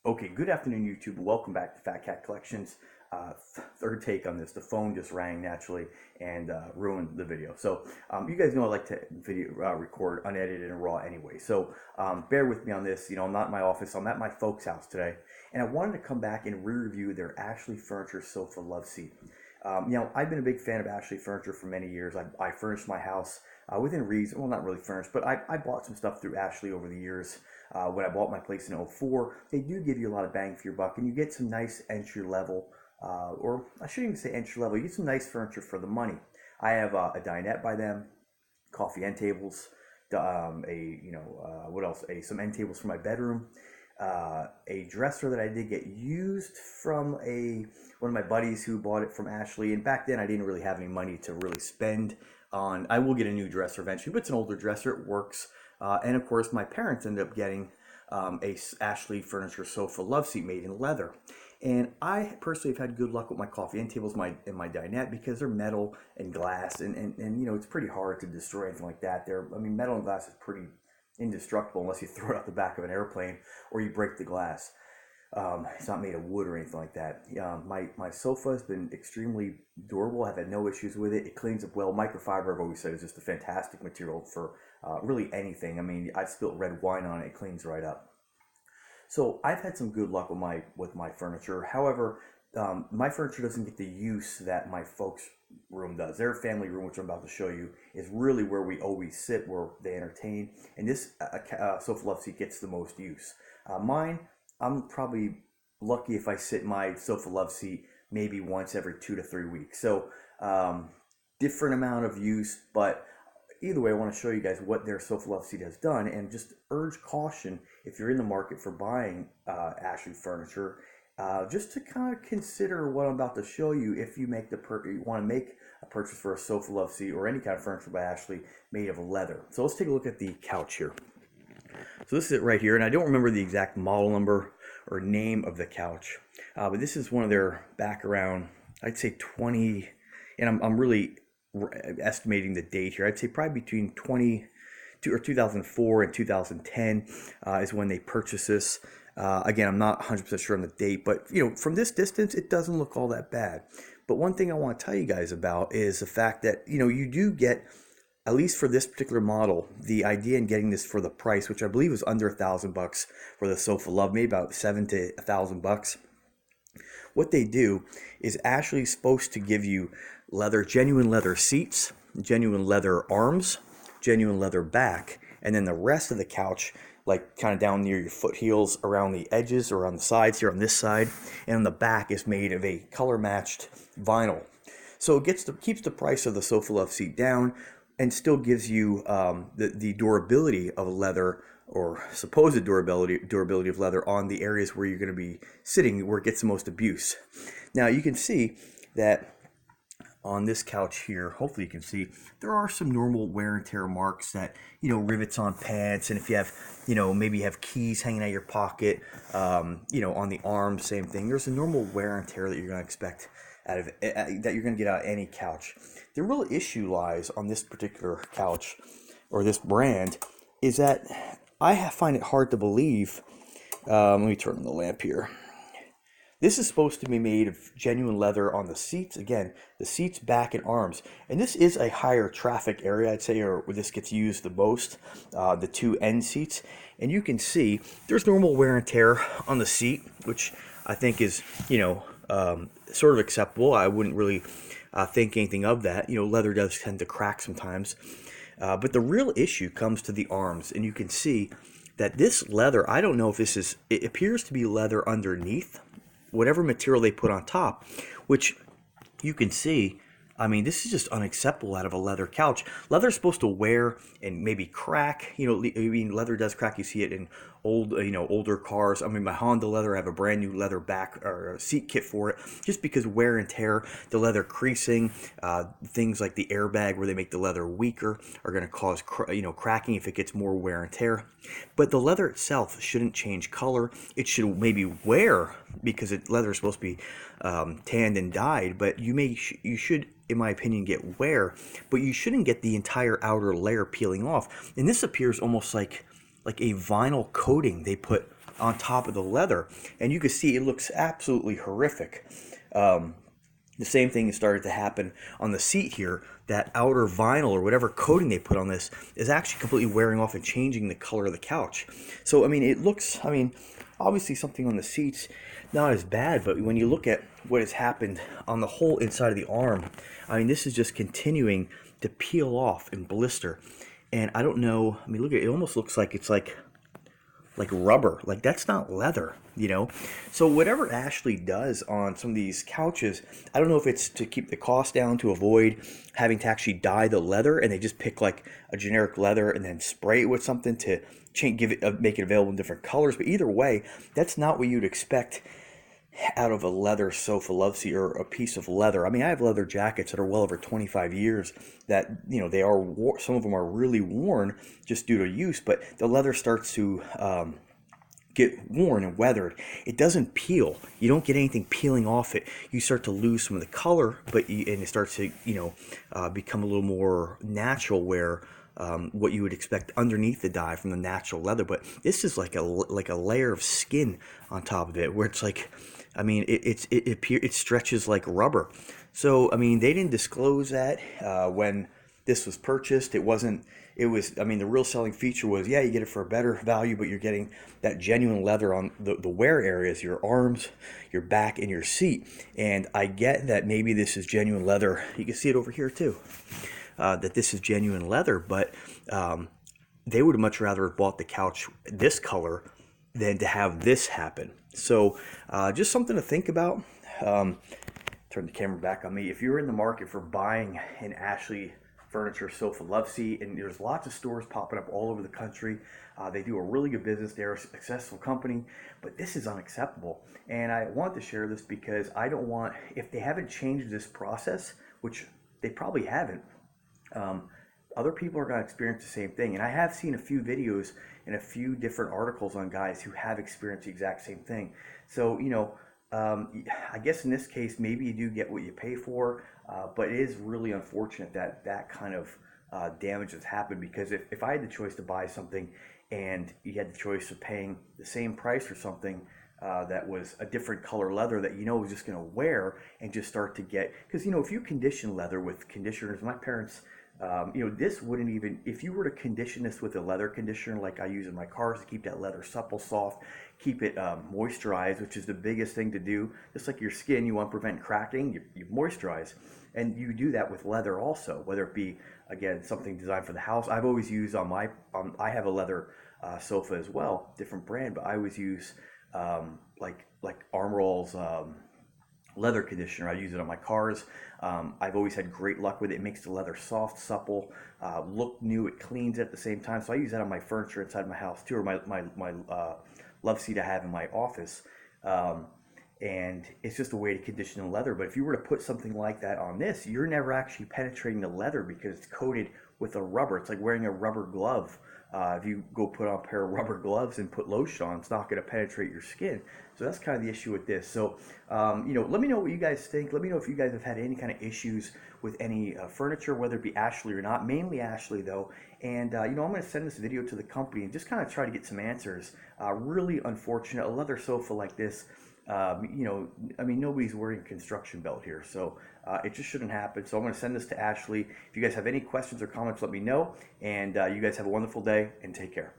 Okay, good afternoon, YouTube. Welcome back to Fat Cat Collections. Third take on this. The phone just rang naturally and ruined the video. So you guys know I like to video record unedited and raw anyway. So bear with me on this. I'm not in my office. I'm at my folks' house today, and I wanted to come back and re-review their Ashley Furniture sofa love seat. I've been a big fan of Ashley Furniture for many years. I furnished my house within reason. Well, not really furnished, but I bought some stuff through Ashley over the years. When I bought my place in '04, they do give you a lot of bang for your buck, and you get some nice entry level, or I shouldn't even say entry level. You get some nice furniture for the money. I have a dinette by them, coffee end tables, what else? Some end tables for my bedroom, a dresser that I did get used from one of my buddies who bought it from Ashley. And back then, I didn't really have any money to really spend on. I will get a new dresser eventually, but it's an older dresser. It works. And of course, my parents ended up getting a Ashley Furniture sofa love seat made in leather. And I personally have had good luck with my coffee end tables and my dinette because they're metal and glass, and it's pretty hard to destroy anything like that. Metal and glass is pretty indestructible unless you throw it out the back of an airplane or you break the glass. It's not made of wood or anything like that. My sofa has been extremely durable. I've had no issues with it. It cleans up well. Microfiber, I've always said, is just a fantastic material for really anything. I've spilt red wine on it. It cleans right up. So I've had some good luck with my furniture. However, my furniture doesn't get the use that my folks' room does. Their family room, which I'm about to show you, is really where we always sit, where they entertain. And this sofa love seat gets the most use. Mine, I'm probably lucky if I sit in my sofa love seat maybe once every 2 to 3 weeks. So different amount of use, but either way, I want to show you guys what their sofa love seat has done, and just urge caution if you're in the market for buying Ashley Furniture, just to kind of consider what I'm about to show you if you you want to make a purchase for a sofa love seat or any kind of furniture by Ashley made of leather. So let's take a look at the couch here. So this is it right here, and I don't remember the exact model number or name of the couch, but this is one of their back around, I'd say 20, and I'm really estimating the date here. I'd say probably between 2004 and 2010 is when they purchased this. Again, I'm not 100% sure on the date, but from this distance, it doesn't look all that bad. But one thing I want to tell you guys about is the fact that you do get, at least for this particular model, the idea in getting this for the price, which I believe was under $1,000 for the sofa love, maybe about $7,000 to $1,000. What they do is Ashley supposed to give you genuine leather seats, genuine leather arms, genuine leather back, and then the rest of the couch, like kind of down near your foot heels, around the edges or on the sides here on this side, and on the back is made of a color matched vinyl. So it keeps the price of the sofa love seat down and still gives you the durability of leather, or supposed durability of leather, on the areas where you're going to be sitting, where it gets the most abuse. Now you can see that on this couch here, hopefully you can see, there are some normal wear and tear marks that, rivets on pants, and if you have, maybe you have keys hanging out of your pocket, on the arm, same thing. There's a normal wear and tear that you're going to expect that you're going to get out of any couch. The real issue lies on this particular couch, or this brand, is that I find it hard to believe. Let me turn on the lamp here. This is supposed to be made of genuine leather on the seats. Again, the seats, back, and arms. And this is a higher traffic area, I'd say, or where this gets used the most, the two end seats. And you can see there's normal wear and tear on the seat, which I think is, sort of acceptable. I wouldn't really think anything of that. Leather does tend to crack sometimes. But the real issue comes to the arms. And you can see that this leather, I don't know if it appears to be leather underneath whatever material they put on top, which you can see, this is just unacceptable out of a leather couch. Leather's supposed to wear and maybe crack. Leather does crack. You see it in older cars. My Honda leather, I have a brand new leather back or seat kit for it, just because wear and tear, the leather creasing, things like the airbag where they make the leather weaker are going to cause cracking if it gets more wear and tear. But the leather itself shouldn't change color. It should maybe wear, because leather is supposed to be tanned and dyed, but you should, in my opinion, get wear, but you shouldn't get the entire outer layer peeling off. And this appears almost like a vinyl coating they put on top of the leather, and you can see it looks absolutely horrific. Um, the same thing has started to happen on the seat here. That outer vinyl or whatever coating they put on this is actually completely wearing off and changing the color of the couch. So, I mean, it looks, I mean, obviously something on the seats, not as bad, but when you look at what has happened on the whole inside of the arm, I mean, this is just continuing to peel off and blister. And I don't know, I mean, look at it, it almost looks like it's like rubber. Like, that's not leather, you know? So whatever Ashley does on some of these couches, I don't know if it's to keep the cost down to avoid having to actually dye the leather, and they just pick like a generic leather and then spray it with something to change, give it, make it available in different colors. But either way, that's not what you'd expect out of a leather sofa love seat or a piece of leather. I mean, I have leather jackets that are well over 25 years that, you know, they are, some of them are really worn just due to use, but the leather starts to get worn and weathered. It doesn't peel. You don't get anything peeling off it. You start to lose some of the color, but and it starts to, you know, become a little more natural, where what you would expect underneath the dye from the natural leather. But this is like a layer of skin on top of it, where it's like, I mean, it stretches like rubber. So, I mean, they didn't disclose that when this was purchased. It wasn't, it was, I mean, the real selling feature was, yeah, you get it for a better value, but you're getting that genuine leather on the wear areas, your arms, your back, and your seat. And I get that maybe this is genuine leather. You can see it over here too, that this is genuine leather, but they would have much rather have bought the couch this color than to have this happen. So just something to think about. Turn the camera back on me. If you're in the market for buying an Ashley Furniture sofa love seat, and there's lots of stores popping up all over the country, they do a really good business. They're a successful company, but this is unacceptable. And I want to share this because I don't want, if they haven't changed this process, which they probably haven't, other people are going to experience the same thing. And I have seen a few videos and a few different articles on guys who have experienced the exact same thing. So, you know, I guess in this case, maybe you do get what you pay for, but it is really unfortunate that that kind of damage has happened. Because if I had the choice to buy something and you had the choice of paying the same price for something that was a different color leather that you know was just going to wear and just start to get, because, you know, if you condition leather with conditioners, my parents, you know, this wouldn't even, if you were to condition this with a leather conditioner like I use in my cars to keep that leather supple, soft, keep it moisturized, which is the biggest thing to do. Just like your skin, you want to prevent cracking, you moisturize. And you do that with leather also, whether it be, again, something designed for the house. I've always used on my, I have a leather sofa as well, different brand, but I always use like Arm Roll's leather conditioner. I use it on my cars. I've always had great luck with it. It makes the leather soft, supple, look new. It cleans at the same time. So I use that on my furniture inside my house too, or my love seat I have in my office. And it's just a way to condition the leather. But if you were to put something like that on this, you're never actually penetrating the leather because it's coated with a rubber. It's like wearing a rubber glove. If you go put on a pair of rubber gloves and put lotion on, it's not going to penetrate your skin. So that's kind of the issue with this. So, you know, let me know what you guys think. Let me know if you guys have had any kind of issues with any furniture, whether it be Ashley or not. Mainly Ashley, though. And, you know, I'm going to send this video to the company and just kind of try to get some answers. Really unfortunate. A leather sofa like this, you know, I mean, nobody's wearing a construction belt here. So it just shouldn't happen. So I'm going to send this to Ashley. If you guys have any questions or comments, let me know. And you guys have a wonderful day and take care.